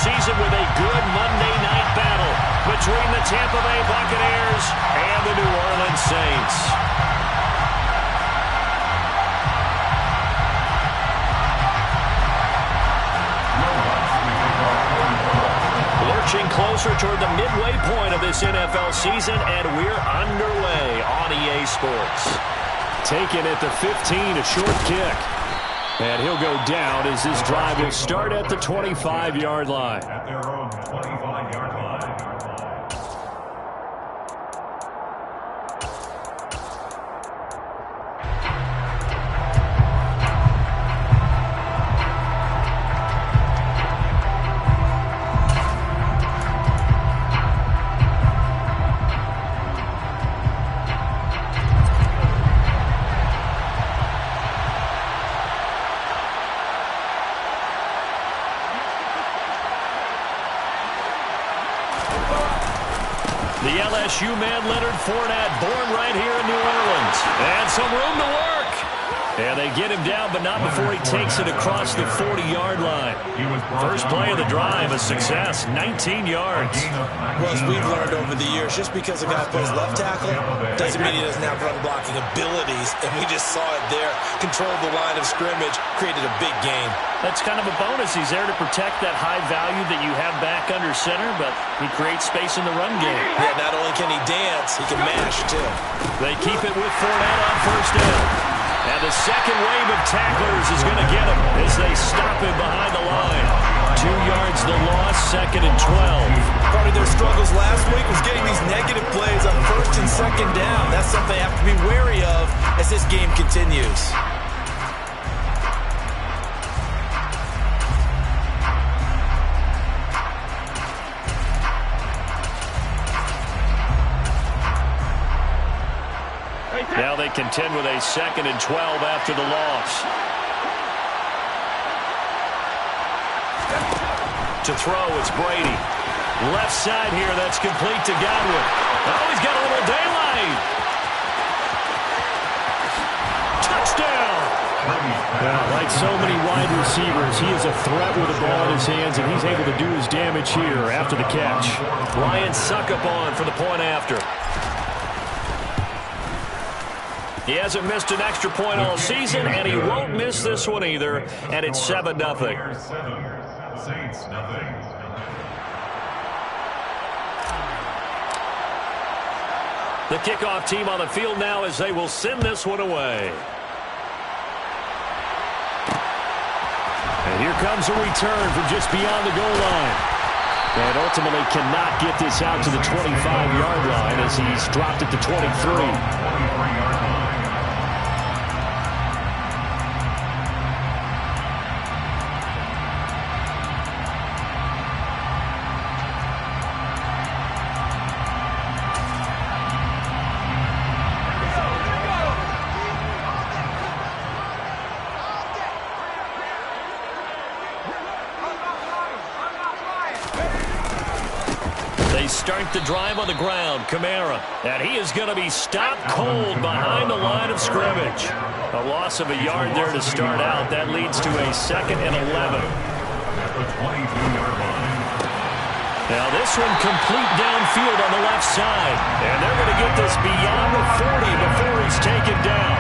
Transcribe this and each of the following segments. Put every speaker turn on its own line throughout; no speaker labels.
season with a good Monday night battle between the Tampa Bay Buccaneers and the New Orleans Saints. Lurching closer toward the midway point of this NFL season, and we're underway on EA Sports. Taken at the 15, a short kick. And he'll go down as this drive will start at the 25-yard line.
At their own 25-yard line.
The LSU man, Leonard Fournette, born right here in New Orleans. And some room to work. And they get him down, but not before he takes it across the 40-yard line. First play of the drive, a success, 19 yards.
Well, as we've learned over the years, just because a guy plays left tackle doesn't mean he doesn't have run blocking abilities. And we just saw it there. Controlled the line of scrimmage, created a big gain.
That's kind of a bonus. He's there to protect that high value that you have back under center, but he creates space in the run game.
Yeah, not only can he dance, he can mash, too.
They keep it with Fournette on first down. And the second wave of tacklers is going to get him as they stop him behind the line. 2 yards the loss, second and 12.
Part of their struggles last week was getting these negative plays on first and second down. That's something they have to be wary of as this game continues.
Now they contend with a second and 12 after the loss. To throw, it's Brady. Left side here, that's complete to Godwin. Oh, he's got a little daylight. Touchdown! Well, like so many wide receivers, he is a threat with the ball in his hands, and he's able to do his damage here after the catch. Ryan Succop for the point after. He hasn't missed an extra point all season, and he won't miss this one either, and it's 7-0.
Saints, nothing.
The kickoff team on the field now as they will send this one away. And here comes a return from just beyond the goal line. And ultimately cannot get this out to the 25-yard line as he's dropped at the 23.
23-yard line.
They start the drive on the ground. Kamara. And he is going to be stopped cold behind the line of scrimmage. A loss of a yard there to start out. That leads to a second and 11.
At the 22-yard line.
Now this one complete downfield on the left side. And they're going to get this beyond the 40 before he's taken down.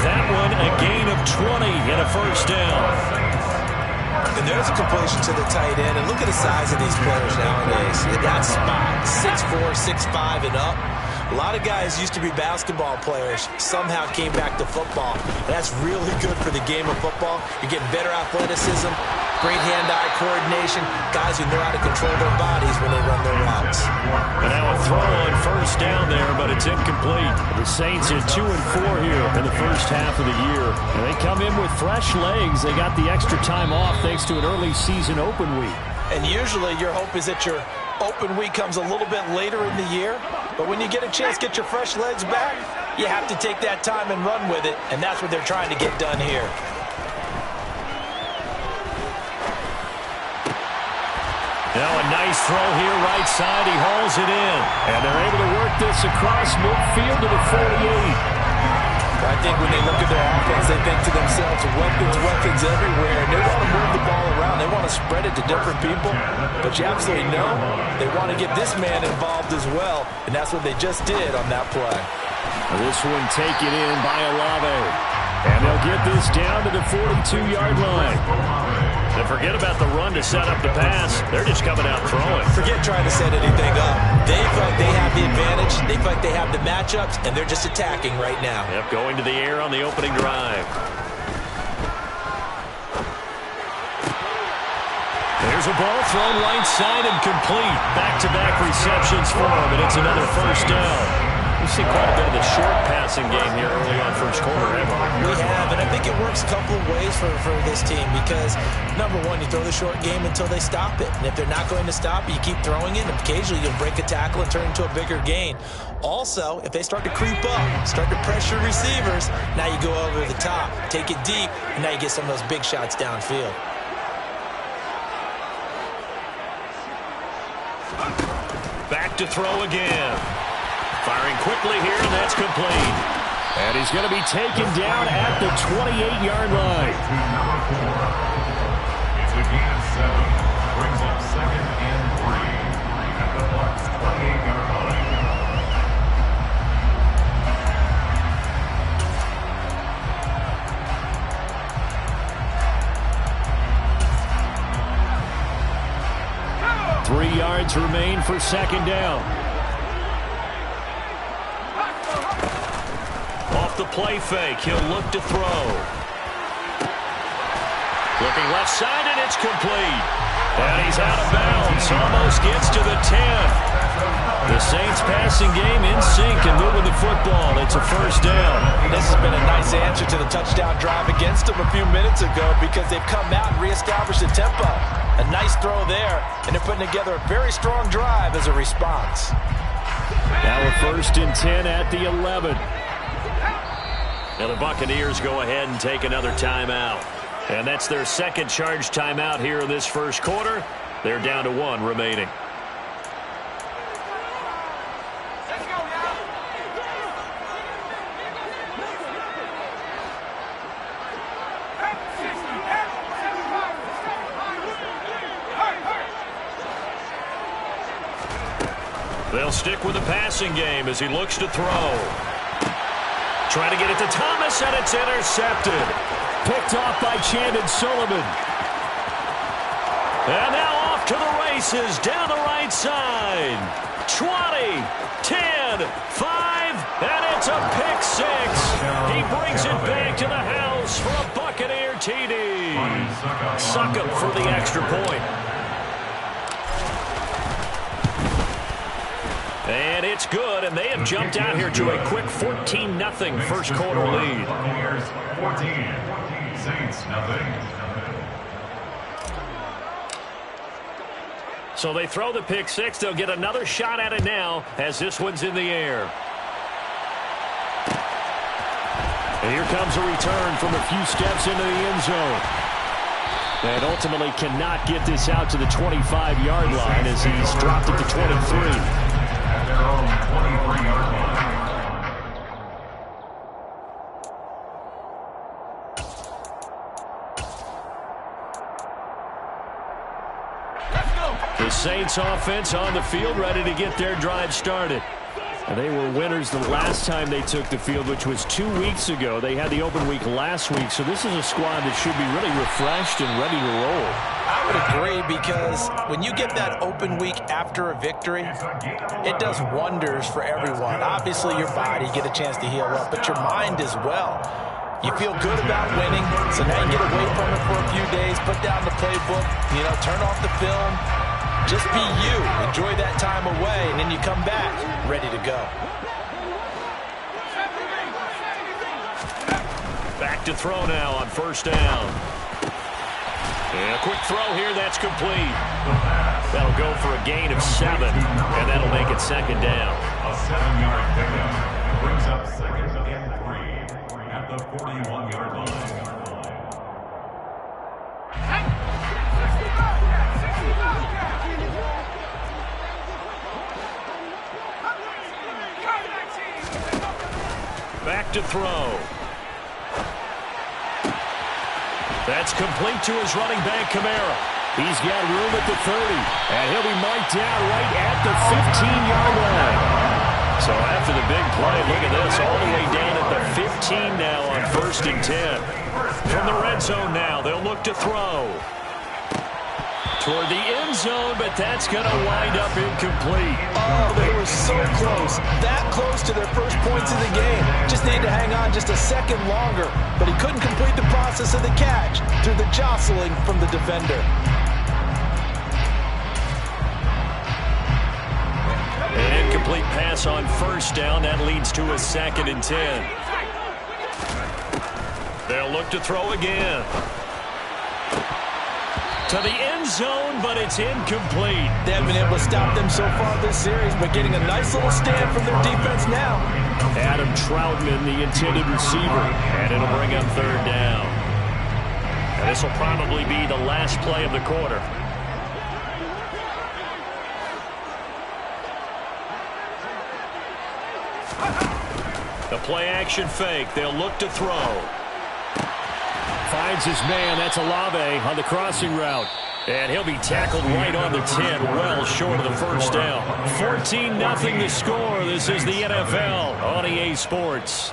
That one a gain of 20 and a first down.
And there's a completion to the tight end. And look at the size of these players nowadays. In that spot, 6'4", 6'5", and up. A lot of guys used to be basketball players, somehow came back to football. That's really good for the game of football. You're getting better athleticism, great hand-eye coordination, guys who know how to control their bodies when they run their routes.
And now a throw on first down there, but it's incomplete. The Saints are 2-4 here in the first half of the year. And they come in with fresh legs. They got the extra time off thanks to an early season open week.
And usually your hope is that your open week comes a little bit later in the year. But when you get a chance to get your fresh legs back, you have to take that time and run with it. And that's what they're trying to get done here.
Now a nice throw here, right side. He hauls it in. And they're able to work this across midfield to the 48.
I think when they look at their offense, they think to themselves, weapons everywhere, and they want to move the ball around. They want to spread it to different people, but you absolutely know they want to get this man involved as well, and that's what they just did on that play.
This one taken in by Olave, and they'll get this down to the 42-yard line. And forget about the run to set up the pass. They're just coming out throwing.
Forget trying to set anything up. They feel like they have the advantage. They feel like they have the matchups, and they're just attacking right now.
Yep, going to the air on the opening drive. There's a ball thrown right side and complete. Back-to-back receptions for him, and it's another first down. We've seen quite a bit of the short passing game here early on first quarter, haven't we?
We have, and I think it works a couple of ways for this team because, number one, you throw the short game until they stop it. And if they're not going to stop it, you keep throwing it, and occasionally you'll break a tackle and turn into a bigger gain. Also, if they start to creep up, start to pressure receivers, now you go over the top, take it deep, and now you get some of those big shots downfield.
Back to throw again. Firing quickly here, and that's complete. And he's going to be taken down at the 28-yard line.
It's a gain of 7. Brings up 2nd and 3 at the Bucs' 28-yard line.
Three yards remain for second down. Off the play fake, he'll look to throw. Looking left side, and it's complete. And he's out of bounds, almost gets to the 10. The Saints passing game in sync and moving the football. It's a first down.
This has been a nice answer to the touchdown drive against them a few minutes ago because they've come out and reestablished the tempo. A nice throw there, and they're putting together a very strong drive as a response.
Now a 1st and 10 at the 11. Now the Buccaneers go ahead and take another timeout. And that's their second charge timeout here in this first quarter. They're down to 1 remaining. They'll stick with the passing game as he looks to throw. Trying to get it to Thomas, and it's intercepted. Picked off by Chandon Sullivan. And now off to the races down the right side. 20, 10, 5, and it's a pick 6. He brings it back to the house for a Buccaneer TD. Succop for the extra point. And it's good, and they have jumped out here to a quick 14-0 first quarter lead.
Buccaneers 14, Saints 0.
So they throw the pick 6. They'll get another shot at it now as this one's in the air. And here comes a return from a few steps into the end zone. And ultimately cannot get this out to the 25-yard line as he's dropped it to 23.
At their own 23-yard line.
The Saints offense on the field, ready to get their drive started. And they were winners the last time they took the field, which was 2 weeks ago. They had the open week last week, so this is a squad that should be really refreshed and ready to roll.
I would agree because when you get that open week after a victory, it does wonders for everyone. Obviously, your body, get a chance to heal up, but your mind as well. You feel good about winning, so now you get away from it for a few days, put down the playbook, turn off the film. Just be you. Enjoy that time away, and then you come back ready to go.
Back to throw now on first down. And a quick throw here, that's complete. That'll go for a gain of 7, and that'll make it second down.
A 7-yard pickup brings up 2nd and 3 at the 41-yard line.
Back to throw. That's complete to his running back, Kamara. He's got room at the 30, and he'll be marked down right at the 15-yard line. So after the big play, look at this, all the way down at the 15 now on 1st and 10. From the red zone now, they'll look to throw toward the end zone, but that's going to wind up incomplete.
Oh, they were so close. That close to their first points in the game. Just needed to hang on just a second longer, but he couldn't complete the process of the catch through the jostling from the defender.
An incomplete pass on 1st down. That leads to a 2nd and 10. They'll look to throw again. To the end zone, but it's incomplete.
They haven't been able to stop them so far this series, but getting a nice little stand from their defense now.
Adam Troutman, the intended receiver, and it'll bring up 3rd down. And this will probably be the last play of the quarter. The play-action fake. They'll look to throw. Finds his man. That's Olave on the crossing route. And he'll be tackled right on the 10, well short of the 1st down. 14-0 the score. This is the NFL on EA Sports.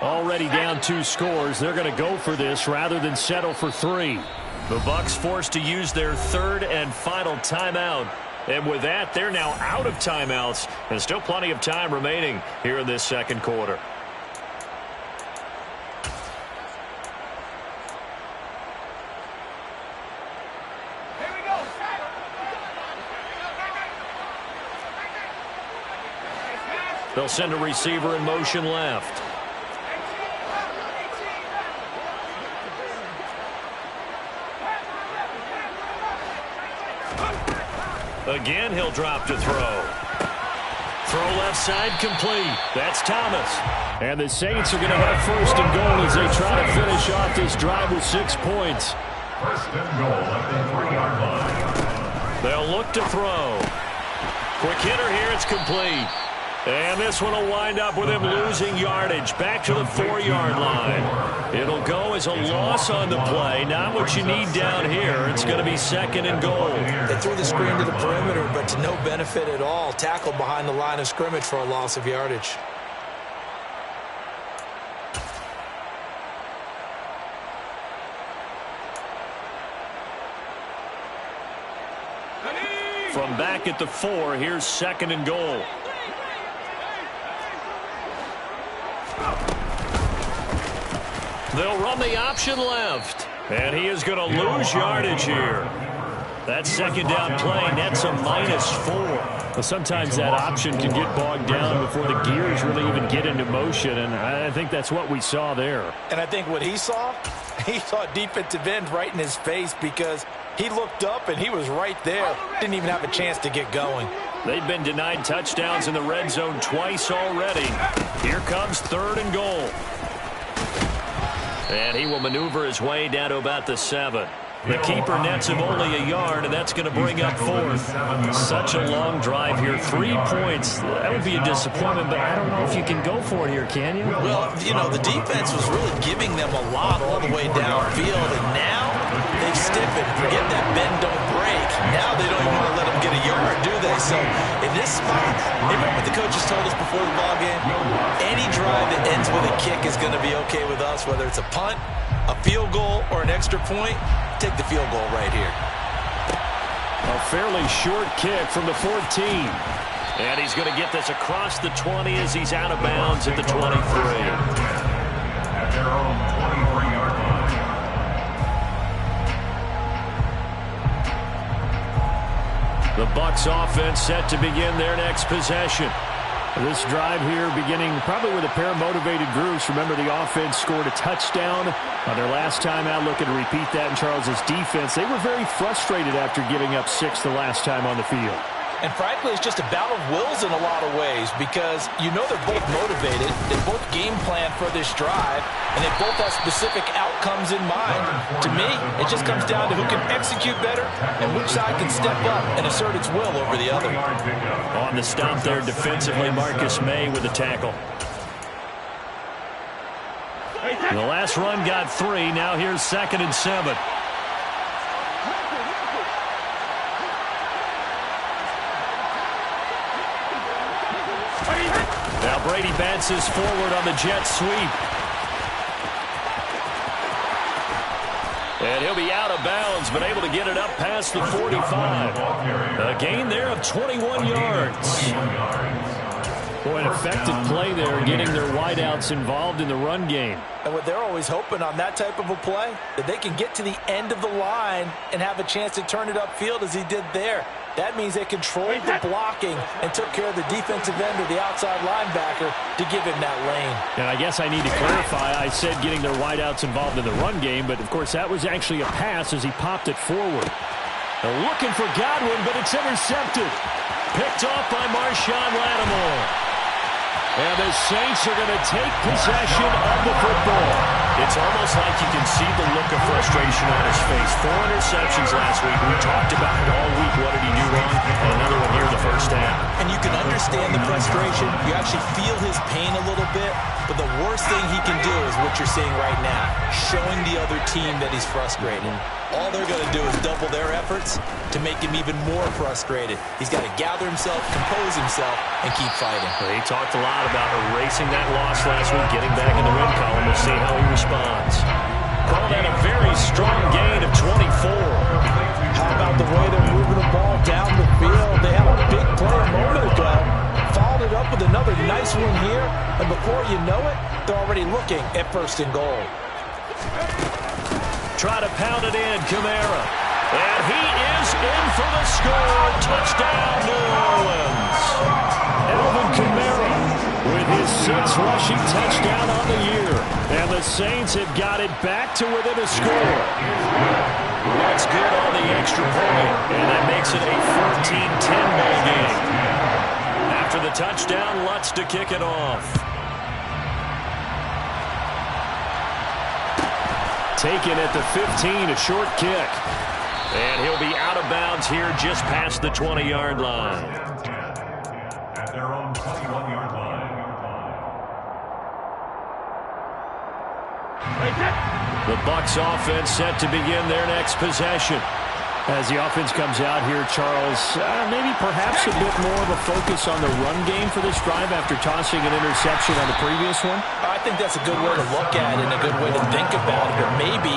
Already down 2 scores. They're going to go for this rather than settle for 3. The Bucs forced to use their 3rd and final timeout. And with that, they're now out of timeouts. And still plenty of time remaining here in this 2nd quarter. They'll send a receiver in motion left. Again, he'll drop to throw. Throw left side complete. That's Thomas. And the Saints are going to have 1st and goal as they try to finish off this drive with 6 points.
1st and goal at the 3-yard line.
They'll look to throw. Quick hitter here. It's complete. And this one will wind up with him losing yardage back to the 4-yard line. It'll go as a loss on the play. Not what you need down here. It's going to be 2nd and goal.
They threw the screen to the perimeter, but to no benefit at all. Tackled behind the line of scrimmage for a loss of yardage.
From back at the 4, here's 2nd and goal. They'll run the option left. And he is going to lose yardage here. That 2nd down play, that's a -4. Well, sometimes that option can get bogged down before the gears really even get into motion, and I think that's what we saw there.
And I think what he saw a defensive end right in his face because he looked up and he was right there. Didn't even have a chance to get going.
They've been denied touchdowns in the red zone twice already. Here comes 3rd and goal. And he will maneuver his way down to about the 7. The keeper nets him only a yard, and that's going to bring up 4th. Such a long drive here. 3 points. That would be a disappointment, but I don't know if you can go for it here, can you?
Well, you know, the defense was really giving them a lot all the way downfield, and now they've stiffened. Forget that bend, don't break. Now they don't even want to let them get a yard, do they? So in this spot, remember what the coaches told us before the ball game? Any drive that ends with a kick is going to be okay with us, whether it's a punt, a field goal, or an extra point. Take the field goal right here.
A fairly short kick from the 14. And he's going to get this across the 20 as he's out of bounds at the 23.
At their own 23-yard line.
The Bucs offense set to begin their next possession. This drive here beginning probably with a pair of motivated groups. Remember, the offense scored a touchdown on their last time out. Looking to repeat that in Charles's defense. They were very frustrated after giving up 6 the last time on the field.
And frankly, it's just a battle of wills in a lot of ways because you know they're both motivated, they both game plan for this drive, and they both have specific outcomes in mind. To me, it just comes down to who can execute better and which side can step up and assert its will over the other.
On the stop there defensively, Marcus May with the tackle. The last run got 3. Now here's 2nd and 7. Now Brady bounces forward on the jet sweep. And he'll be out of bounds, but able to get it up past the 45. A gain there of 21 yards. Boy, an effective play there, getting their wideouts involved in the run game.
And what they're always hoping on that type of a play, that they can get to the end of the line and have a chance to turn it upfield as he did there. That means they controlled the blocking and took care of the defensive end or the outside linebacker to give him that lane.
And I guess I need to clarify, I said getting their wideouts involved in the run game, but of course that was actually a pass as he popped it forward. They're looking for Godwin, but it's intercepted. Picked off by Marshawn Lattimore. And the Saints are going to take possession of the football. It's almost like you can see the look of frustration on his face. 4 interceptions last week. We talked about it all week. What did he do wrong? And another one here in the first half.
And you can understand the frustration. You actually feel his pain a little bit. But the worst thing he can do is what you're seeing right now, showing the other team that he's frustrated. All they're going to do is double their efforts to make him even more frustrated. He's got to gather himself, compose himself, and keep fighting.
Well, he talked a lot about erasing that loss last week, getting back in the win column. We'll see how he responds. Call that a very strong gain of 24.
How about the way they're moving the ball down the field? They had a big play a moment ago. Followed it up with another nice one here. And before you know it, they're already looking at 1st and goal.
Try to pound it in, Kamara. And he is in for the score. Touchdown, New Orleans. Alvin Kamara with his 6th rushing touchdown on the year. And the Saints have got it back to within a score. That's good on the extra point. And that makes it a 14-10 ball game. After the touchdown, Lutz to kick it off. Taken at the 15, a short kick. And he'll be out of bounds here just past the 20-yard line.
At their own 21-yard line.
The Bucs offense set to begin their next possession. As the offense comes out here, Charles, maybe perhaps a bit more of a focus on the run game for this drive after tossing an interception on the previous one?
I think that's a good way to look at it and a good way to think about it, but maybe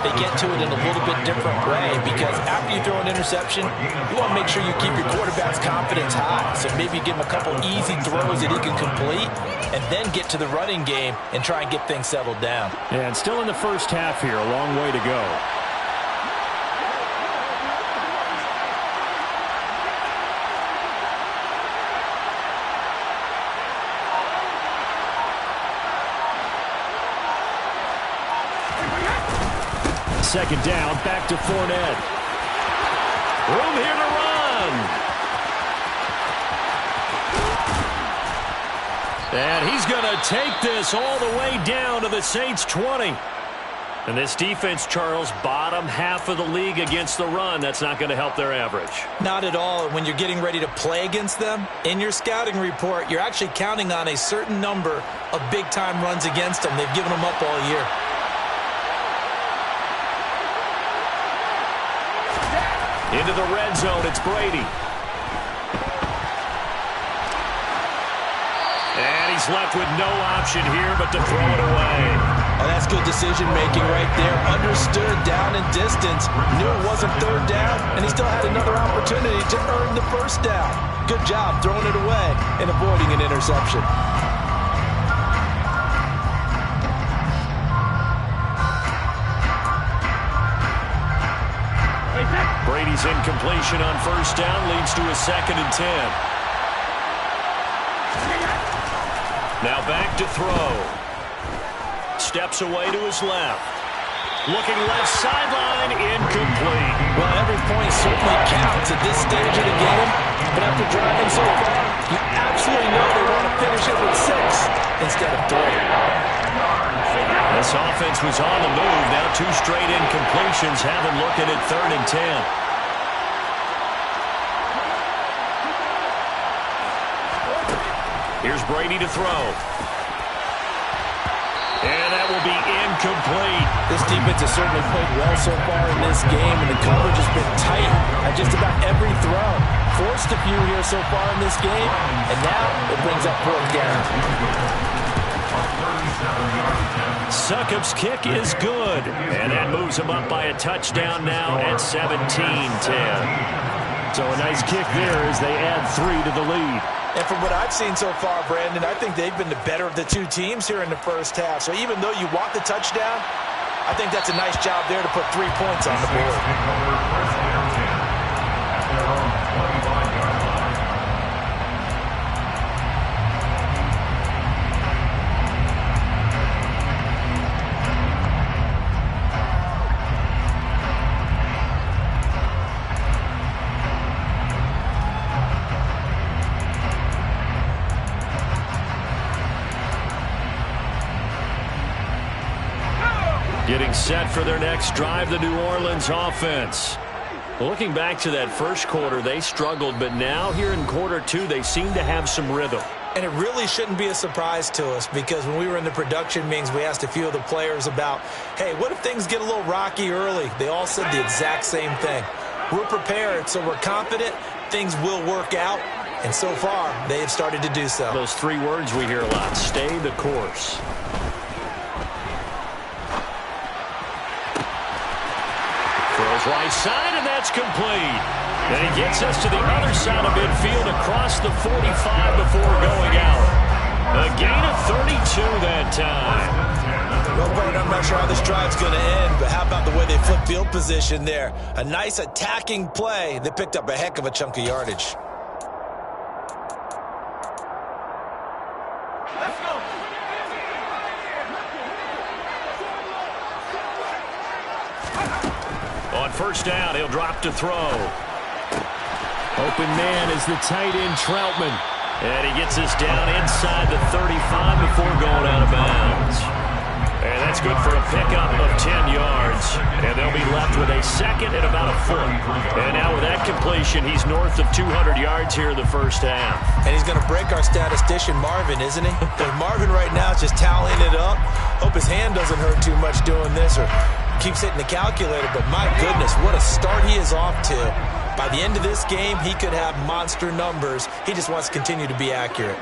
they get to it in a little bit different way because after you throw an interception, you want to make sure you keep your quarterback's confidence high. So maybe give him a couple easy throws that he can complete and then get to the running game and try and get things settled down.
And still in the first half here, a long way to go. Second down, back to Fournette. Room here to run. And he's going to take this all the way down to the Saints' 20. And this defense, Charles, bottom half of the league against the run. That's not going to help their average.
Not at all. When you're getting ready to play against them, in your scouting report, you're actually counting on a certain number of big-time runs against them. They've given them up all year.
Into the red zone, it's Brady. And he's left with no option here but to throw it away.
Oh, that's good decision-making right there. Understood down and distance. Knew it wasn't 3rd down, and he still had another opportunity to earn the 1st down. Good job throwing it away and avoiding an interception.
Brady's incompletion on 1st down leads to a 2nd and 10. Now back to throw. Steps away to his left. Looking left sideline, incomplete.
Well, every point certainly counts at this stage of the game. But after driving so far, you absolutely know they want to finish it with 6 instead of 3.
This offense was on the move. Now 2 straight incompletions have them looking at 3rd and 10. Here's Brady to throw. And that will be incomplete.
This defense has certainly played well so far in this game, and the coverage has been tight at just about every throw. Forced a few here so far in this game, and now it brings up 4th down.
Succop's kick is good, and that moves him up by a touchdown now at 17-10. So a nice kick there as they add 3 to the lead.
And from what I've seen so far, Brandon, I think they've been the better of the 2 teams here in the first half. So even though you want the touchdown, I think that's a nice job there to put 3 points on the board.
Getting set for their next drive, the New Orleans offense. Looking back to that first quarter, they struggled, but now here in quarter 2, they seem to have some rhythm.
And it really shouldn't be a surprise to us, because when we were in the production meetings, we asked a few of the players about, hey, what if things get a little rocky early? They all said the exact same thing. We're prepared, so we're confident things will work out. And so far, they have started to do so.
Those 3 words we hear a lot: stay the course. Throws right side, and that's complete. And he gets us to the other side of midfield across the 45 before going out. A gain of 32 that time.
Well, Bart, I'm not sure how this drive's going to end, but how about the way they flip field position there? A nice attacking play. They picked up a heck of a chunk of yardage.
On first down, he'll drop to throw. Open man is the tight end, Troutman. And he gets us down inside the 35 before going out of bounds. And that's good for a pickup of 10 yards. And they'll be left with a 2nd and about a foot. And now with that completion, he's north of 200 yards here in the first half.
And he's going to break our statistician, Marvin, isn't he? Because Marvin right now is just tallying it up. Hope his hand doesn't hurt too much doing this, or keeps hitting the calculator. But my goodness, what a start he is off to. By the end of this game, he could have monster numbers. He just wants to continue to be accurate.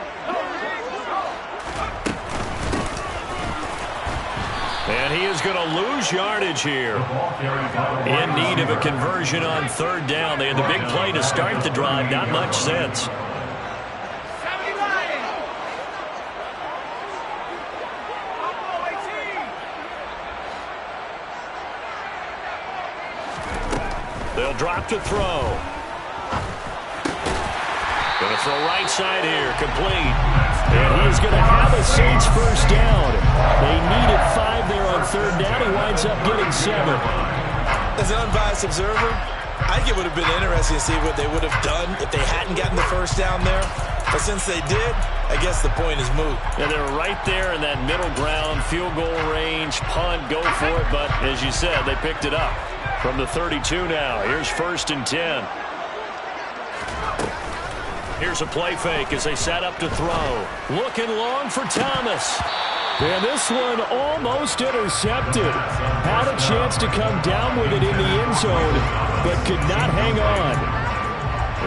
And he is going to lose yardage here. In need of a conversion on 3rd down. They had the big play to start the drive. Not much sense. They'll drop to throw. Going to throw right side here, complete. And he's going to have a Saints first down. They needed 5 there on 3rd down. He winds up getting 7.
As an unbiased observer, I think it would have been interesting to see what they would have done if they hadn't gotten the first down there. But since they did, I guess the point is moot.
And they're right there in that middle ground, field goal range, punt, go for it. But as you said, they picked it up. From the 32 now, here's 1st and 10. Here's a play fake as they set up to throw. Looking long for Thomas. And this one almost intercepted. Had a chance to come down with it in the end zone, but could not hang on.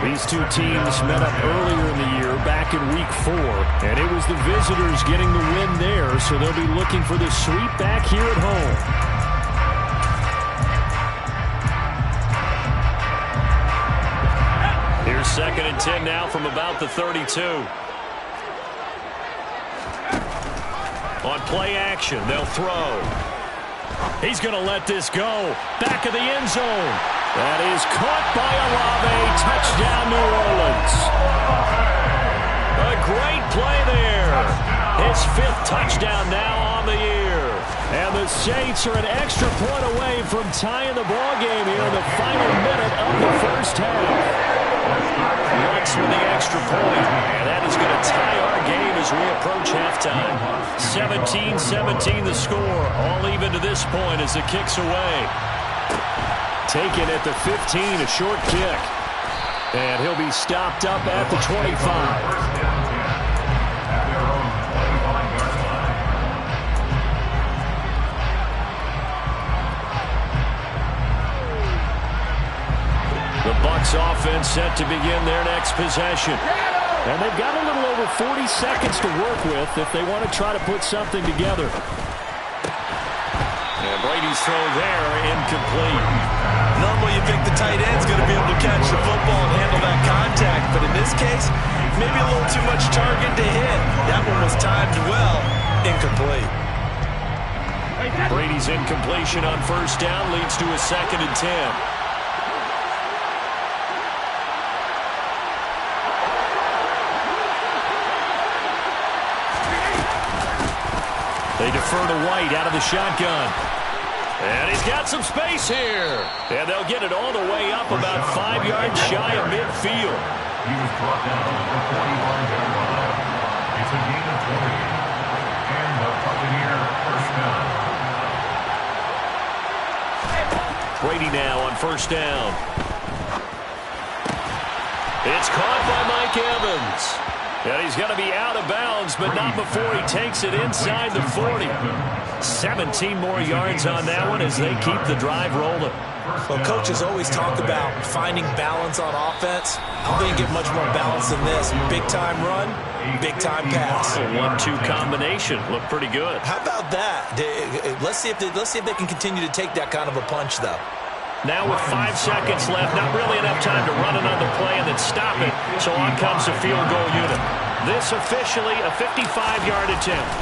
These 2 teams met up earlier in the year, back in week 4. And it was the visitors getting the win there, so they'll be looking for the sweep back here at home. Here's 2nd and 10 now from about the 32. On play action, they'll throw. He's going to let this go. Back of the end zone. That is caught by Olave. Touchdown, New Orleans. A great play there. His 5th touchdown now on the year. And the Saints are an extra point away from tying the ball game here in the final minute of the first half. Lutz with the extra point, and that is going to tie our game as we approach halftime. 17-17 the score, all even to this point as the kick's away. Taken at the 15, a short kick. And he'll be stopped up at the 25. The Bucs offense set to begin their next possession. And they've got a little over 40 seconds to work with if they want to try to put something together. And Brady's throw there, incomplete.
Normally you think the tight end's going to be able to catch the football and handle that contact, but in this case, maybe a little too much target to hit. That one was timed well, incomplete.
Brady's incompletion on first down leads to a 2nd and 10. They defer to White out of the shotgun. And he's got some space here. And they'll get it all the way up about 5 yards shy of midfield.
He was brought down to the 41-yard line. It's a gain of 40. And the Buccaneer first down.
Brady now on first down. It's caught by Mike Evans. And he's going to be out of bounds, but not before he takes it inside the 40. 17 more yards on that one as they keep the drive rolling.
Well, coaches always talk about finding balance on offense. How they get much more balance than this? Big-time run, big-time pass.
A 1-2 combination. Looked pretty good.
How about that? Let's see if they can continue to take that kind of a punch, though.
Now with 5 seconds left, not really enough time to run another play and then stop it. So on comes the field goal unit. This officially a 55-yard attempt.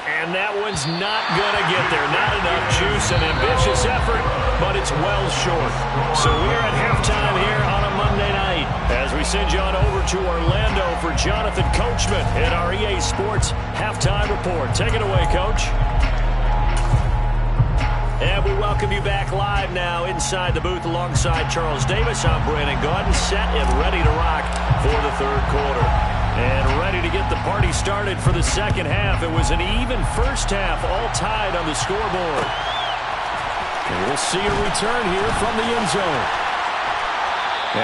And that one's not going to get there. Not enough juice, an ambitious effort, but it's well short. So we're at halftime here on a Monday night as we send you on over to Orlando for Jonathan Coachman at our EA Sports Halftime Report. Take it away, Coach. And we welcome you back live now inside the booth alongside Charles Davis. I'm Brandon Gaudin, set and ready to rock for the third quarter. And ready to get the party started for the second half. It was an even first half, all tied on the scoreboard. And we'll see a return here from the end zone.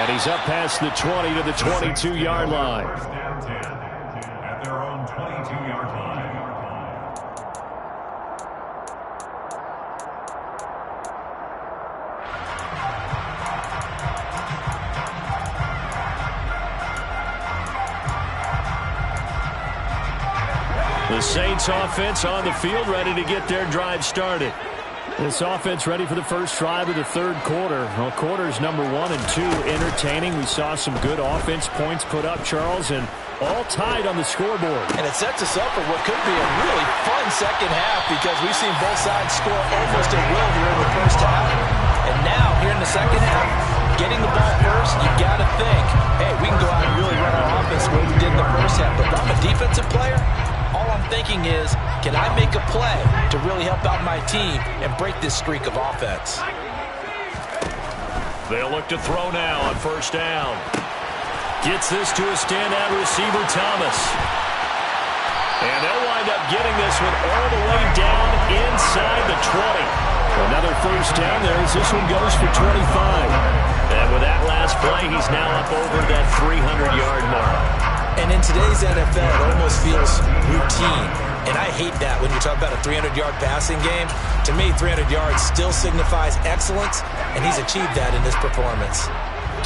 And he's up past the 20 to the 22-yard line.
First down 10 at their own 22-yard line.
The Saints offense on the field ready to get their drive started. This offense ready for the first drive of the third quarter. Well, quarters number 1 and 2 entertaining. We saw some good offense points put up, Charles, and all tied on the scoreboard.
And it sets us up for what could be a really fun second half because we've seen both sides score almost at will here in the first half. And now, here in the second half, getting the ball first, you got to think, hey, we can go out and really run our offense the way we did in the first half. But if I'm a defensive player, all I'm thinking is, can I make a play to really help out my team and break this streak of offense?
They'll look to throw now on first down. Gets this to a standout receiver, Thomas. And they'll wind up getting this one all the way down inside the 20. Another first down there as this one goes for 25. And with that last play, he's now up over that 300-yard mark.
And in today's NFL, it almost feels routine. And I hate that when you talk about a 300-yard passing game. To me, 300 yards still signifies excellence, and he's achieved that in this performance.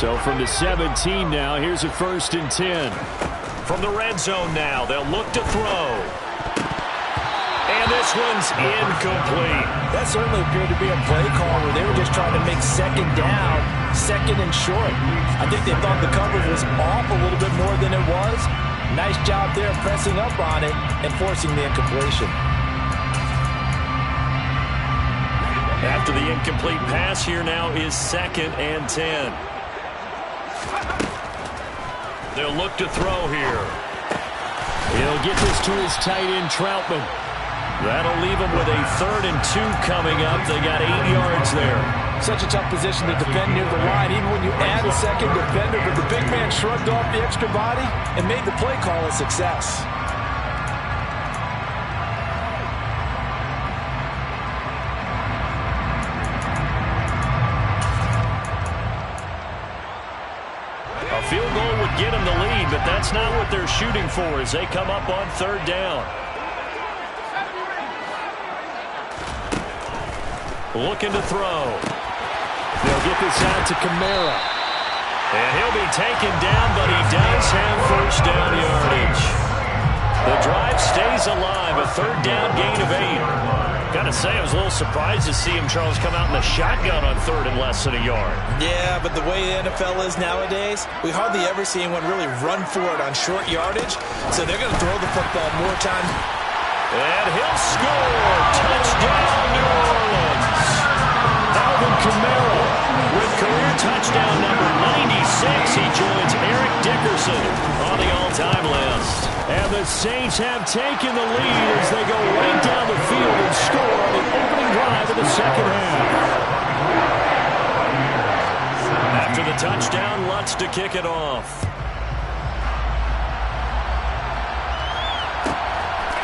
So from the 17 now, here's a 1st and 10. From the red zone now, they'll look to throw. And this one's incomplete.
That certainly appeared to be a play call where they were just trying to make second down, second and short. I think they thought the coverage was off a little bit more than it was. Nice job there pressing up on it and forcing the incompletion.
After the incomplete pass, here now is 2nd and 10. They'll look to throw here. He'll get this to his tight end, Troutman. That'll leave them with a 3rd and 2 coming up. They got 8 yards there.
Such a tough position to defend near the line, even when you add a second defender. But the big man shrugged off the extra body and made the play call a success.
A field goal would get them the lead, but that's not what they're shooting for as they come up on 3rd down. Looking to throw. They'll get this out to Kamara. And he'll be taken down, but he does have 1st down yardage. The drive stays alive, a 3rd down gain of 8. Gotta say, I was a little surprised to see him, Charles, come out in the shotgun on 3rd and less than a yard.
Yeah, but the way the NFL is nowadays, we hardly ever see anyone really run for it on short yardage. So they're going to throw the football more time.
And he'll score. Touchdown, New Orleans. Alvin Kamara with career touchdown number 96. He joins Eric Dickerson on the all-time list. And the Saints have taken the lead as they go right down the field and score on the opening drive of the 2nd half. After the touchdown, Lutz to kick it off.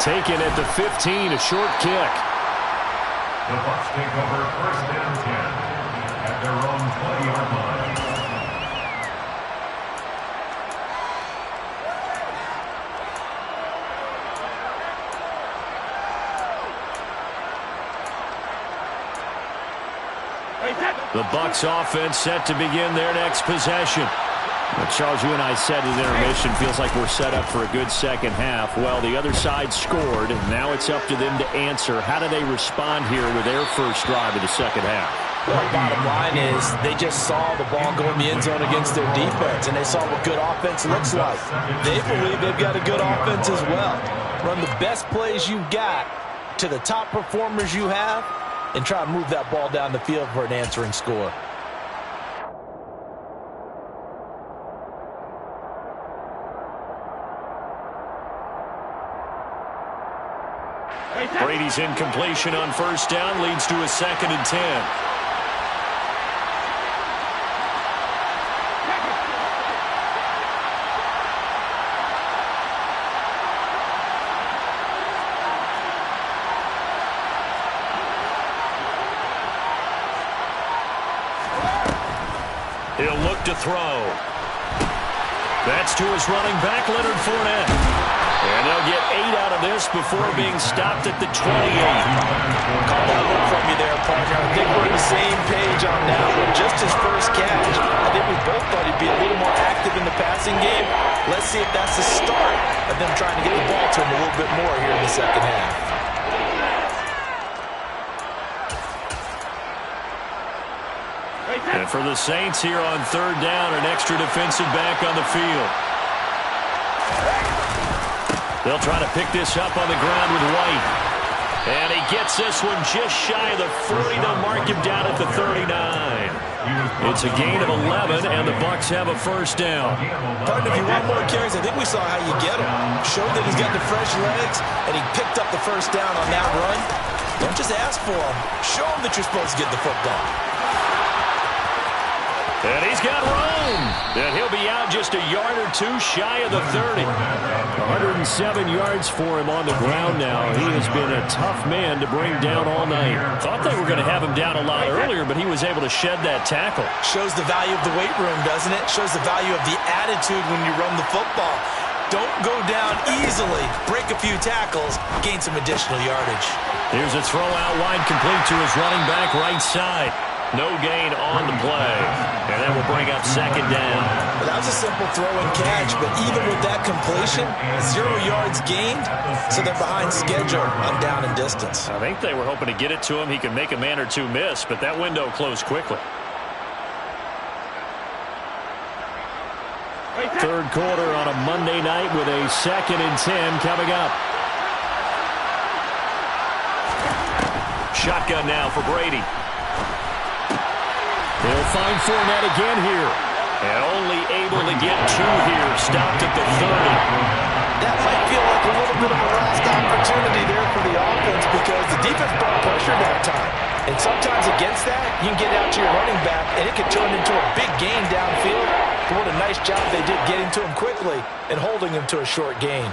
Taken at the 15, a short kick.
The Bucs take over 1st and 10 at their own 20-yard line.
The Bucs offense set to begin their next possession. Well, Charles, you and I said at intermission, feels like we're set up for a good 2nd half. Well, the other side scored, and now it's up to them to answer. How do they respond here with their first drive of the 2nd half?
Well, bottom line is they just saw the ball go in the end zone against their defense, and they saw what good offense looks like. They believe they've got a good offense as well. Run the best plays you've got to the top performers you have, and try to move that ball down the field for an answering score.
Brady's incompletion on 1st down leads to a 2nd and 10. He'll look to throw. That's to his running back, Leonard Fournette. And they'll get 8 out of this before being stopped at the 28.
Call that look from you there, partner. I think we're on the same page on that one. Just his first catch. I think we both thought he'd be a little more active in the passing game. Let's see if that's the start of them trying to get the ball to him a little bit more here in the 2nd half.
And for the Saints here on 3rd down, an extra defensive back on the field. They'll try to pick this up on the ground with White. And he gets this one just shy of the 40. They'll mark him down at the 39. It's a gain of 11, and the Bucs have a 1st down.
Partner, if you want more carries, I think we saw how you get him. Showed that he's got the fresh legs, and he picked up the 1st down on that run. Don't just ask for him. Show him that you're supposed to get the football.
And he's got room. And he'll be out just a yard or 2 shy of the 30. 107 yards for him on the ground now. He has been a tough man to bring down all night. Thought they were going to have him down a lot earlier, but he was able to shed that tackle.
Shows the value of the weight room, doesn't it? Shows the value of the attitude when you run the football. Don't go down easily. Break a few tackles. Gain some additional yardage.
Here's a throw out wide, complete to his running back right side. No gain on the play. And that will bring up 2nd down.
Well, that was a simple throw and catch, but even with that completion, 0 yards gained, so they're behind schedule on down and distance.
I think they were hoping to get it to him. He could make a man or 2 miss, but that window closed quickly. 3rd quarter on a Monday night with a 2nd and 10 coming up. Shotgun now for Brady. They'll find Fournette again here. And only able to get 2 here. Stopped at the 30.
That might feel like a little bit of a lost opportunity there for the offense, because the defense brought pressure that time. And sometimes against that, you can get out to your running back, and it can turn into a big gain downfield. But what a nice job they did getting to him quickly and holding him to a short gain.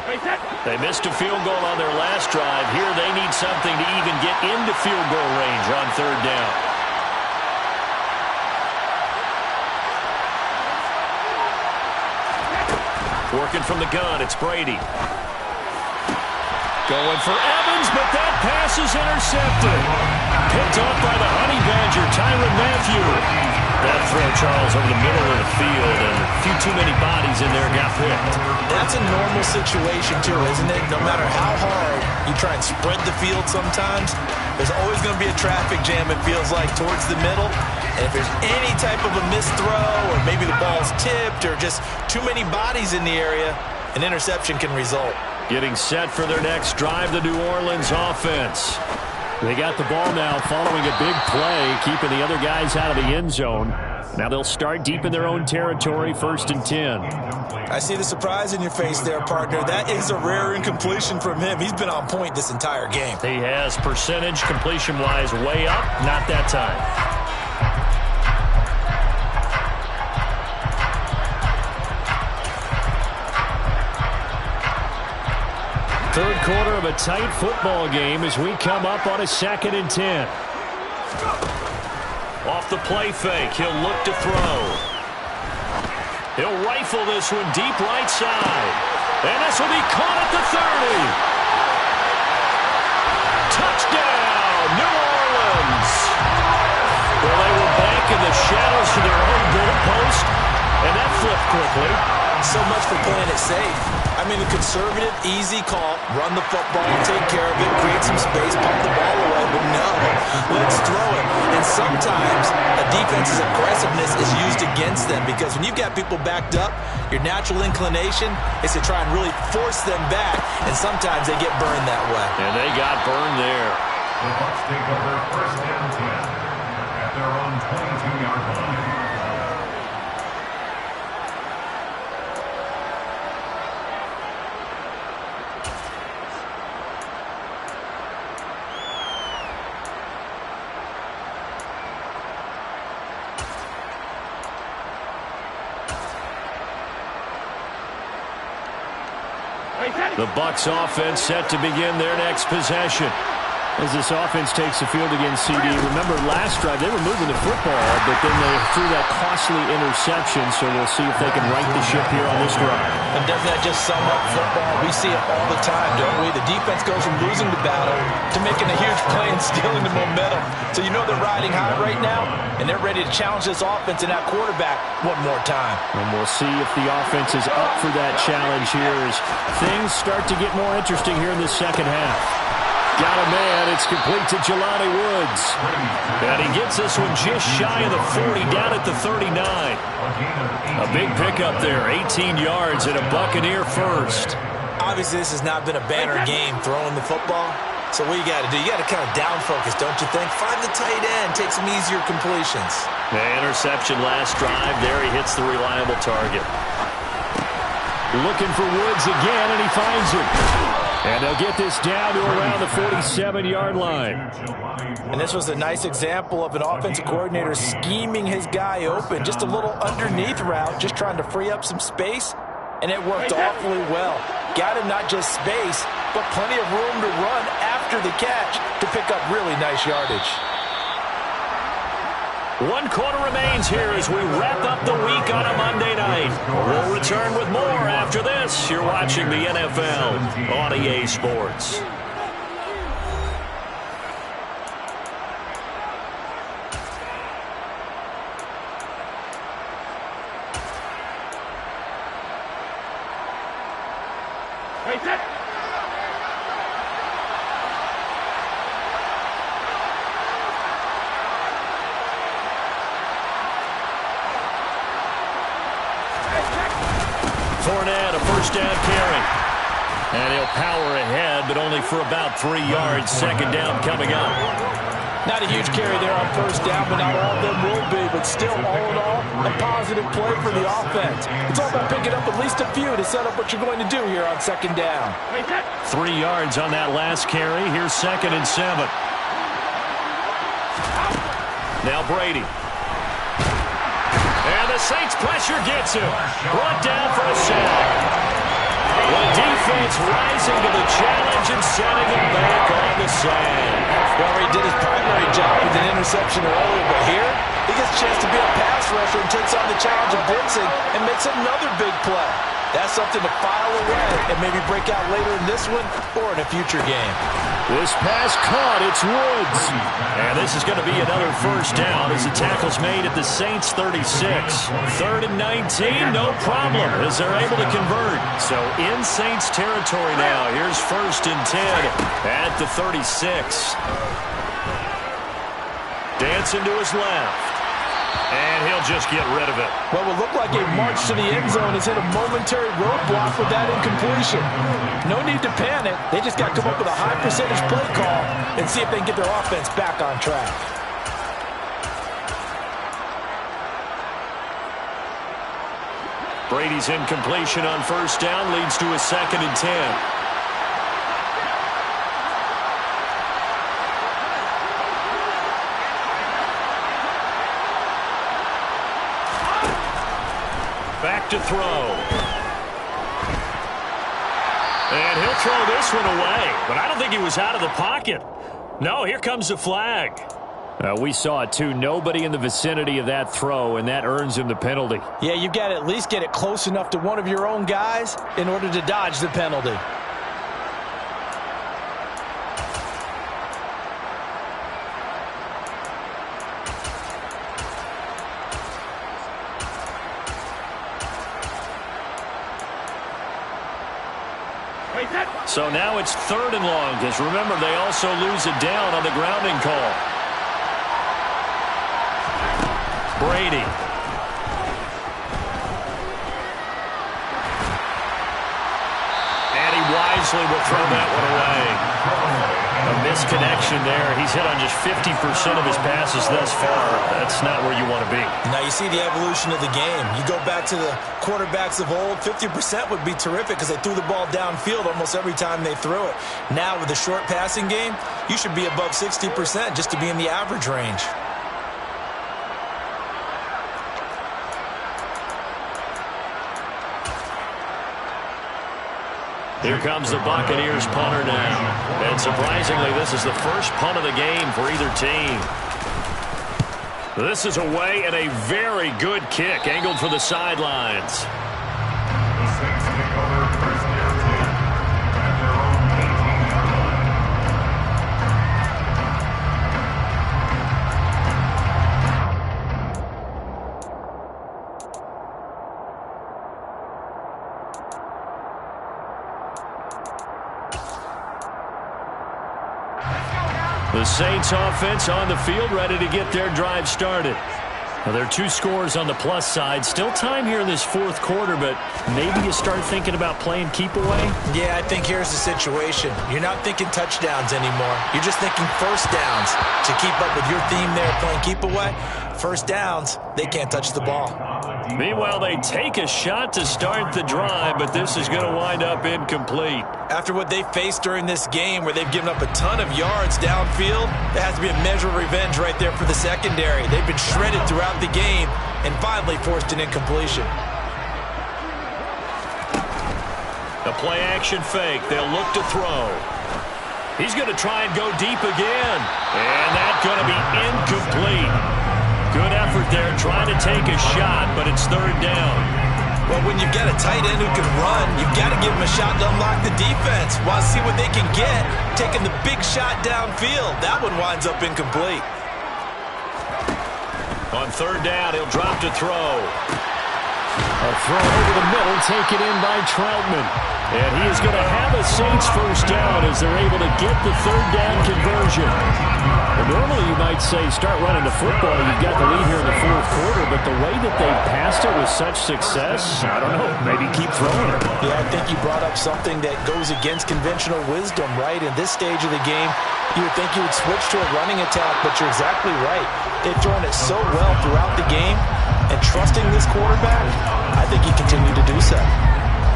They missed a field goal on their last drive. Here they need something to even get into field goal range on third down. Working from the gun, it's Brady. Going for Evans, but that pass is intercepted. Picked off by the Honey Badger, Tyrann Mathieu. That throw, Charles, over the middle of the field, and a few too many bodies in there got picked.
That's a normal situation, too, isn't it? No matter how hard you try and spread the field sometimes, there's always going to be a traffic jam, it feels like, towards the middle. And if there's any type of a missed throw, or maybe the ball's tipped, or just too many bodies in the area, an interception can result.
Getting set for their next drive, the New Orleans offense. They got the ball now following a big play, keeping the other guys out of the end zone. Now they'll start deep in their own territory, 1st and 10.
I see the surprise in your face there, partner. That is a rare incompletion from him. He's been on point this entire game.
He has percentage completion-wise way up, not that time. Third quarter of a tight football game as we come up on a 2nd and 10. Off the play fake, he'll look to throw. He'll rifle this one deep right side. And this will be caught at the 30. Touchdown, New Orleans. Well, they were back in the shadows to their own goalpost, and that flipped quickly.
So much for playing it safe. I mean, a conservative, easy call, run the football, take care of it, create some space, pump the ball away, but no, let's throw it. And sometimes a defense's aggressiveness is used against them because when you've got people backed up, your natural inclination is to try and really force them back, and sometimes they get burned that way.
And they got burned there.
The Bucs take over 1st and 10 at their own 22-yard line.
The Bucs offense set to begin their next possession. As this offense takes the field against CD, remember last drive they were moving the football, but then they threw that costly interception, so we'll see if they can right the ship here on this drive.
And doesn't that just sum up football? We see it all the time, don't we? The defense goes from losing the battle to making a huge play and stealing the momentum. So you know they're riding high right now, and they're ready to challenge this offense and that quarterback one more time.
And we'll see if the offense is up for that challenge here as things start to get more interesting here in the second half. Got a man. It's complete to Jelani Woods. And he gets this one just shy of the 40, down at the 39. A big pickup there, 18 yards and a Buccaneer first.
Obviously, this has not been a banner game throwing the football. So what you got to do, you got to kind of down focus, don't you think? Find the tight end, take some easier completions.
The interception last drive. There he hits the reliable target. Looking for Woods again, and he finds him. And they'll get this down to around the 47-yard line.
And this was a nice example of an offensive coordinator scheming his guy open. Just a little underneath route, just trying to free up some space. And it worked awfully well. Got him not just space, but plenty of room to run after the catch to pick up really nice yardage.
1 quarter remains here as we wrap up the week on a Monday night. We'll return with more after this. You're watching the NFL on EA Sports. Fournette, a first down carry. And he'll power ahead, but only for about 3 yards. Second down coming up.
Not a huge carry there on first down, but not all of them will be. But still, all in all, a positive play for the offense. It's all about picking up at least a few to set up what you're going to do here on second down.
3 yards on that last carry. Here's 2nd and 7. Now Brady. And the Saints pressure gets him. Brought down for a sack. The defense rising to the challenge and setting him back on the sand.
Well, he did his primary job with an interception earlier, but here he gets a chance to be a pass rusher and takes on the challenge of blitzing and makes another big play. That's something to file away and maybe break out later in this one or in a future game.
This pass caught. It's Woods. And this is going to be another first down as the tackle's made at the Saints' 36. 3rd and 19, no problem as they're able to convert. So in Saints territory now. Here's 1st and 10 at the 36. Dancing to his left. And he'll just get rid of it.
Well, it looked like a march to the end zone has hit a momentary roadblock with that incompletion. No need to panic. They just got to come up with a high percentage play call and see if they can get their offense back on track.
Brady's incompletion on first down leads to a 2nd and 10. Back to throw. And he'll throw this one away. But I don't think he was out of the pocket. No, here comes the flag. We saw it too. Nobody in the vicinity of that throw, and that earns him the penalty.
Yeah, you've got to at least get it close enough to one of your own guys in order to dodge the penalty.
So now it's 3rd and long, because remember, they also lose it down on the grounding call. Brady. And he wisely will throw that one away. A misconnection there. He's hit on just 50% of his passes thus far. That's not where you want to be.
Now you see the evolution of the game. You go back to the quarterbacks of old, 50% would be terrific because they threw the ball downfield almost every time they threw it. Now with the short passing game, you should be above 60% just to be in the average range.
Here comes the Buccaneers punter now. And surprisingly, this is the first punt of the game for either team. This is away and a very good kick, angled for the sidelines.
The Saints take over first down 10 at their own 18-yard line.
The Saints offense on the field, ready to get their drive started. Now, there are 2 scores on the plus side. Still time here in this 4th quarter, but maybe you start thinking about playing keep away?
Yeah, I think here's the situation. You're not thinking touchdowns anymore. You're just thinking first downs. To keep up with your theme there, playing keep away, first downs, they can't touch the ball.
Meanwhile, they take a shot to start the drive, but this is going to wind up incomplete.
After what they faced during this game where they've given up a ton of yards downfield, there has to be a measure of revenge right there for the secondary. They've been shredded throughout the game and finally forced an incompletion.
The play-action fake. They'll look to throw. He's going to try and go deep again. And that's going to be incomplete. Good effort there trying to take a shot, but it's 3rd down.
Well, when you've got a tight end who can run, you've got to give him a shot to unlock the defense. Want to see what they can get, taking the big shot downfield. That one winds up incomplete.
On 3rd down, he'll drop to throw. A throw over the middle, taken in by Troutman. And he is going to have a Saints first down as they're able to get the third down conversion. And normally you might say start running the football. You've got the lead here in the fourth quarter, but the way that they passed it with such success, I don't know, maybe keep throwing it.
Yeah, I think you brought up something that goes against conventional wisdom, right? In this stage of the game, you would think you would switch to a running attack, but you're exactly right. They've thrown it so well throughout the game, and trusting this quarterback, I think he continued to do so.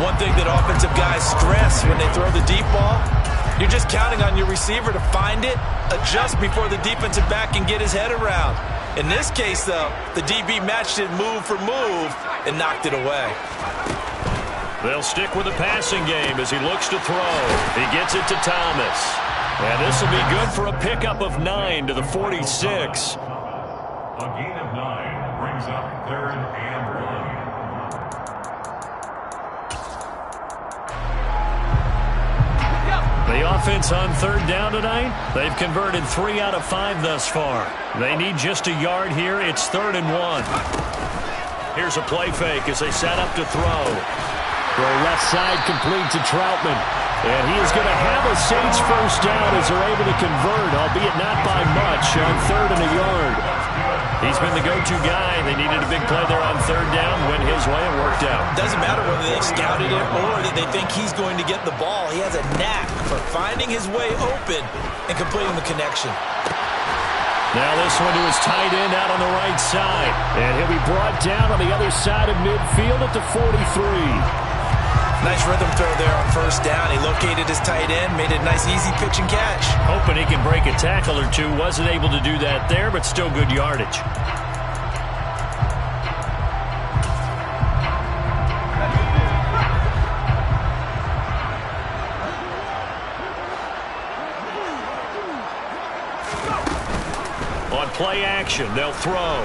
One thing that offensive guys stress when they throw the deep ball, you're just counting on your receiver to find it, adjust before the defensive back can get his head around. In this case, though, the DB matched it move for move and knocked it away.
They'll stick with the passing game as he looks to throw. He gets it to Thomas. And this will be good for a pickup of 9 to the 46.
A gain of 9 brings up 3rd and 1.
The offense on third down tonight, they've converted 3 out of 5 thus far. They need just a yard here. It's 3rd and 1. Here's a play fake as they set up to throw. Throw left side complete to Troutman. And he is going to have a Saints first down as they're able to convert, albeit not by much, on 3rd and a yard. He's been the go-to guy. They needed a big play there on third down. Went his way and worked out.
Doesn't matter whether they scouted it or that they think he's going to get the ball. He has a knack for finding his way open and completing the connection.
Now this one to his tight end out on the right side. And he'll be brought down on the other side of midfield at the 43.
Nice rhythm throw there on first down. He located his tight end, made a nice easy pitch and catch.
Hoping he can break a tackle or two. Wasn't able to do that there, but still good yardage. On play action, they'll throw.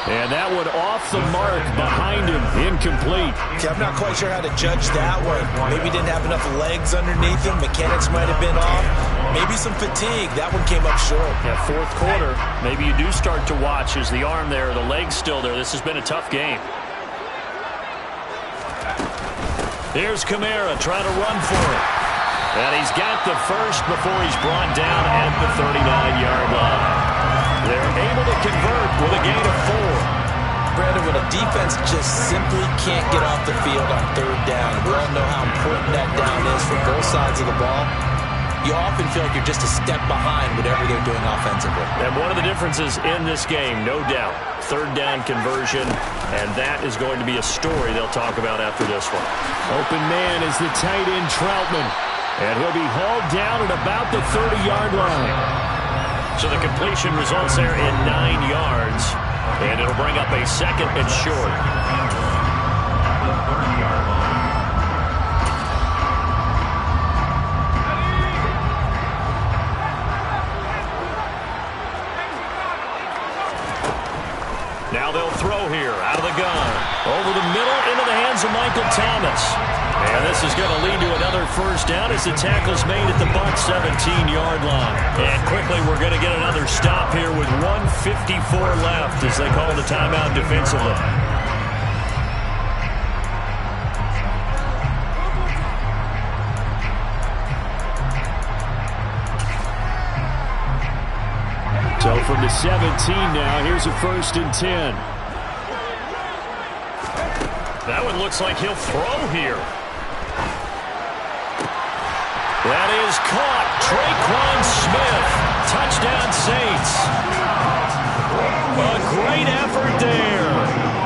And that one off the mark behind him, incomplete.
Okay, I'm not quite sure how to judge that one. Maybe didn't have enough legs underneath him. Mechanics might have been off. Maybe some fatigue. That one came up short.
Yeah, fourth quarter, maybe you do start to watch as the arm there, the leg's still there. This has been a tough game. Here's Kamara trying to run for it. And he's got the first before he's brought down at the 39-yard line. They're able to convert with a gain of 4.
Brandon, when a defense just simply can't get off the field on third down, we all know how important that down is for both sides of the ball. You often feel like you're just a step behind whatever they're doing offensively.
And one of the differences in this game, no doubt, third down conversion, and that is going to be a story they'll talk about after this one. Open man is the tight end Troutman, and he'll be hauled down at about the 30-yard line. So the completion results there in 9 yards, and it'll bring up a 2nd and short. Now they'll throw here out of the gun. Over the middle into the hands of Michael Thomas. And this is going to lead to another first down as the tackle's made at the Bucs 17-yard line. And quickly we're going to get another stop here with 1:54 left as they call the timeout defensively. So from the 17 now, here's a 1st and 10. That one looks like he'll throw here. That is caught. Traquan Smith. Touchdown Saints. A great effort there.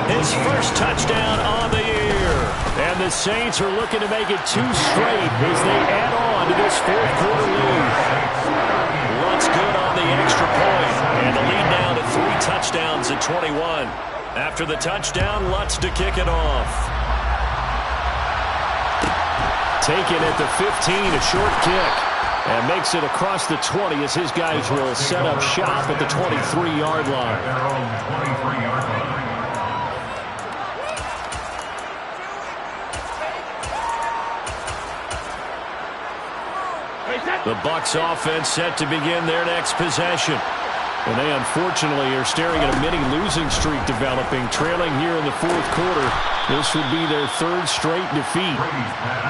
His first touchdown on the year. And the Saints are looking to make it 2 straight as they add on to this fourth quarter lead. Lutz good on the extra point. And the lead now to 3 touchdowns at 21. After the touchdown, Lutz to kick it off. Taken at the 15, a short kick. And makes it across the 20 as his guys will set up shop at the 23-yard line.
Their own 23-yard line.
The Bucs offense set to begin their next possession. And they unfortunately are staring at a mini losing streak developing, trailing here in the fourth quarter. This would be their third straight defeat.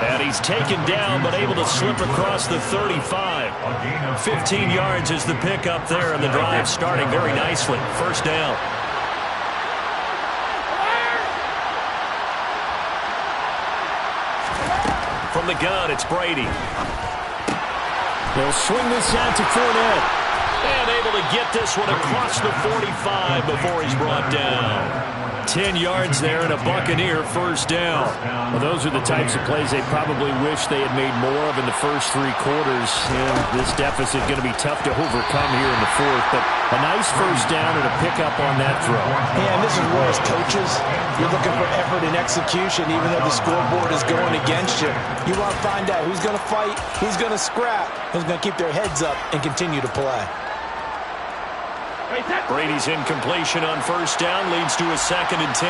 And he's taken down but able to slip across the 35. 15 yards is the pickup there, and the drive starting very nicely. First down. From the gun, it's Brady. They'll swing this out to Fournette. And able to get this one across the 45 before he's brought down. 10 yards there and a Buccaneer first down. Well, those are the types of plays they probably wish they had made more of in the first three quarters. And this deficit going to be tough to overcome here in the fourth. But a nice first down and a pickup on that throw.
Yeah, and this is where as coaches, you're looking for effort and execution even though the scoreboard is going against you. You want to find out who's going to fight, who's going to scrap, who's going to keep their heads up and continue to play.
Brady's incompletion on first down leads to a 2nd and 10.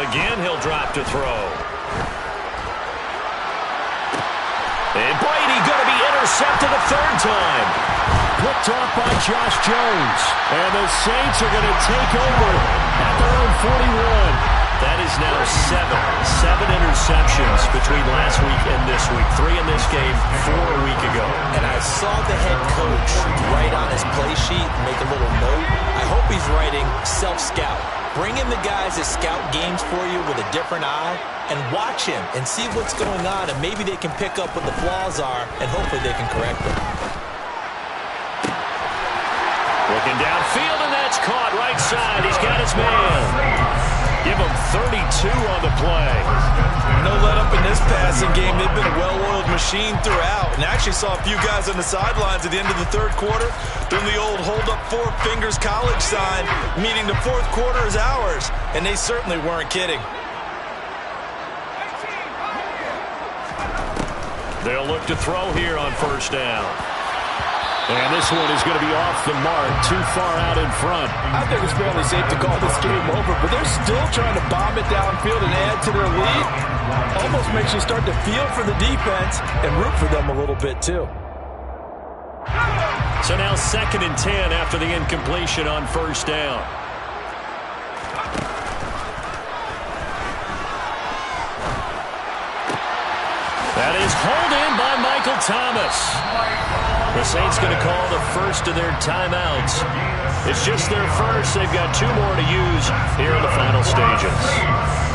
Again, he'll drop to throw. And Brady going to be intercepted a third time. Picked off by Josh Jones. And the Saints are going to take over at their own 41. That is now 7 interceptions between last week and this week. 3 in this game, 4 a week ago.
And I saw the head coach write on his play sheet, make a little note. I hope he's writing self-scout. Bring in the guys that scout games for you with a different eye and watch him and see what's going on, and maybe they can pick up what the flaws are, and hopefully they can correct them.
Looking downfield, and that's caught right side. He's got his man. Give him 32 on the play.
No let up in this passing game. They've been a well-oiled machine throughout. And I actually saw a few guys on the sidelines at the end of the third quarter doing the old hold up 4 fingers college sign, meaning the fourth quarter is ours. And they certainly weren't kidding.
They'll look to throw here on first down. And this one is going to be off the mark, too far out in front.
I think it's fairly safe to call this game over, but they're still trying to bomb it downfield and add to their lead. Almost makes you start to feel for the defense and root for them a little bit, too.
So now 2nd and 10 after the incompletion on first down. That is hauled in by Michael Thomas. The Saints going to call the first of their timeouts. It's just their first. They've got 2 more to use here in the final stages.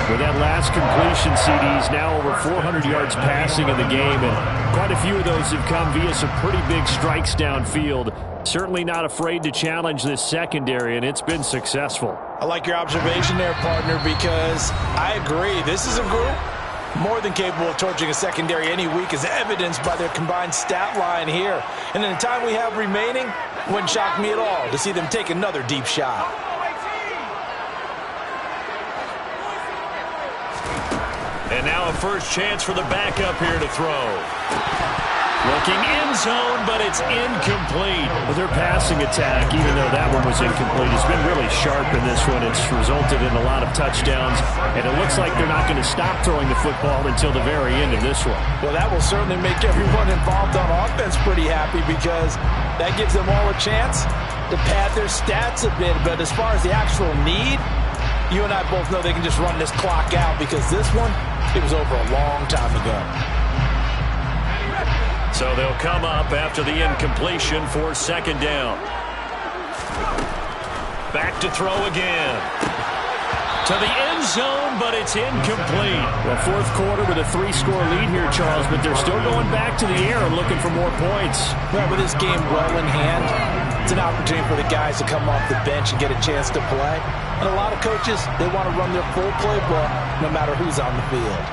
With that last completion, CD's now over 400 yards passing in the game, and quite a few of those have come via some pretty big strikes downfield. Certainly not afraid to challenge this secondary, and it's been successful.
I like your observation there, partner, because I agree. This is a group more than capable of torching a secondary any week, as evidenced by their combined stat line here. And in the time we have remaining, wouldn't shock me at all to see them take another deep shot.
And now a first chance for the backup here to throw. Looking end zone, but it's incomplete. Well, their passing attack, even though that one was incomplete, has been really sharp in this one. It's resulted in a lot of touchdowns, and it looks like they're not going to stop throwing the football until the very end of this one.
Well, that will certainly make everyone involved on offense pretty happy, because that gives them all a chance to pad their stats a bit. But as far as the actual need, you and I both know they can just run this clock out, because this one, it was over a long time ago.
So they'll come up after the incompletion for 2nd down. Back to throw again. To the end zone, but it's incomplete. Well, fourth quarter with a 3-score lead here, Charles, but they're still going back to the air and looking for more points.
Well, with this game well in hand, it's an opportunity for the guys to come off the bench and get a chance to play. And a lot of coaches, they want to run their full playbook no matter who's on the field.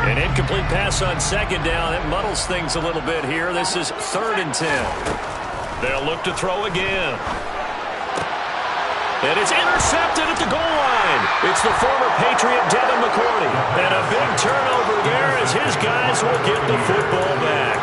An incomplete pass on 2nd down. It muddles things a little bit here. This is 3rd and 10. They'll look to throw again. And it's intercepted at the goal line. It's the former Patriot Devin McCourty. And a big turnover there as his guys will get the football back.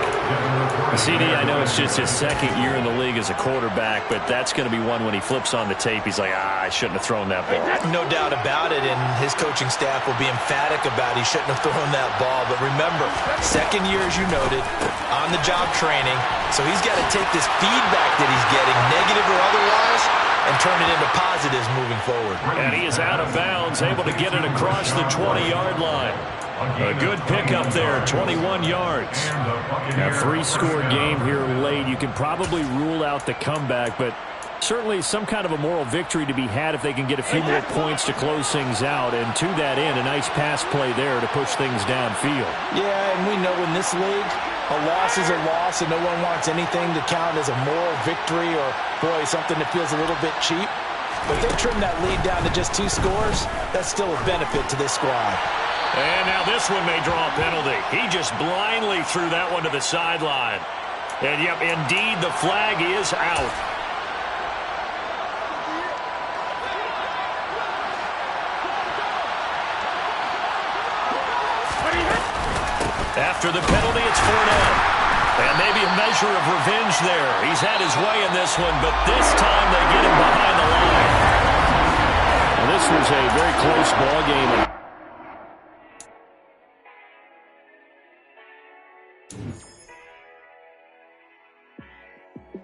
CD, I know it's just his second year in the league as a quarterback, but that's going to be one when he flips on the tape, he's like, I shouldn't have thrown that ball.
No doubt about it, and his coaching staff will be emphatic about he shouldn't have thrown that ball. But remember, second year, as you noted, on-the-job training, so he's got to take this feedback that he's getting, negative or otherwise, and turn it into positives moving forward.
And he is out of bounds, able to get it across the 20-yard line. A good pickup there, 21 yards. A three-score game here late. You can probably rule out the comeback, but certainly some kind of a moral victory to be had if they can get a few more points to close things out. And to that end, a nice pass play there to push things downfield.
Yeah, and we know in this league, a loss is a loss, and no one wants anything to count as a moral victory or, boy, something that feels a little bit cheap. But if they trim that lead down to just 2 scores, that's still a benefit to this squad.
And now this one may draw a penalty. He just blindly threw that one to the sideline. And, yep, indeed, the flag is out. After the penalty, it's Fournette. And maybe a measure of revenge there. He's had his way in this one, but this time they get him behind the line. Well, this was a very close ball game.